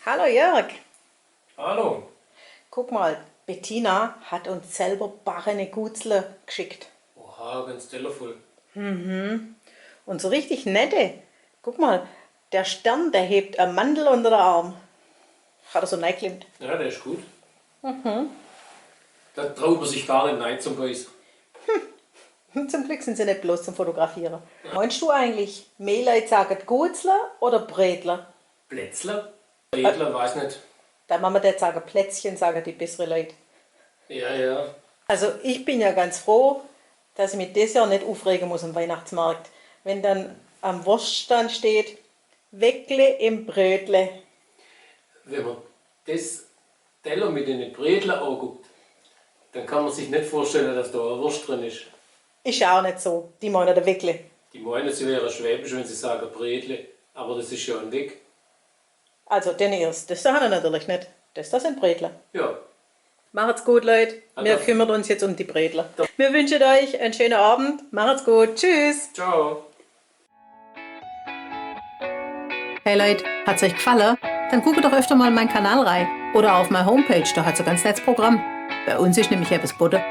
Hallo Jörg, Hallo. guck mal, Bettina hat uns selber barene Gutzle geschickt. Oha, ganz tellervoll. Und so richtig nette. Guck mal, der Stern, der hebt ein Mandel unter der Arm. Hat er so reingeklemmt. Ja, der ist gut. Da traut man sich gar nicht nein zum Beißen. Zum Glück sind sie nicht bloß zum Fotografieren. Meinst du eigentlich, mehr Leute sagen Gutzle oder Bredler? Plätzler? Edler, weiß nicht. Dann Mama der sagen Plätzchen, sagen die bessere Leute. Ja, ja. Also ich bin ja ganz froh, dass ich mich dieses Jahr nicht aufregen muss am Weihnachtsmarkt. Wenn dann am Wurststand steht, Weckle im Brötle. Wenn man das Teller mit den Bredler anguckt, dann kann man sich nicht vorstellen, dass da eine Wurst drin ist. Ist ja auch nicht so, die meinen der Weckle. Die meinen, sie wäre schwäbisch, wenn sie sagen Bredle, aber das ist ja ein Weg. Also den erst, das haben wir natürlich nicht. Das sind Bredler. Ja. Macht's gut, Leute. Wir Also. kümmern uns jetzt um die Bredler. Wir wünschen euch einen schönen Abend. Macht's gut. Tschüss. Ciao. Hey Leute, hat's euch gefallen? Dann guckt doch öfter mal in meinen Kanal rein. Oder auf meine Homepage, da hat's ein ganz nettes Programm. Bei uns ist nämlich etwas Butter.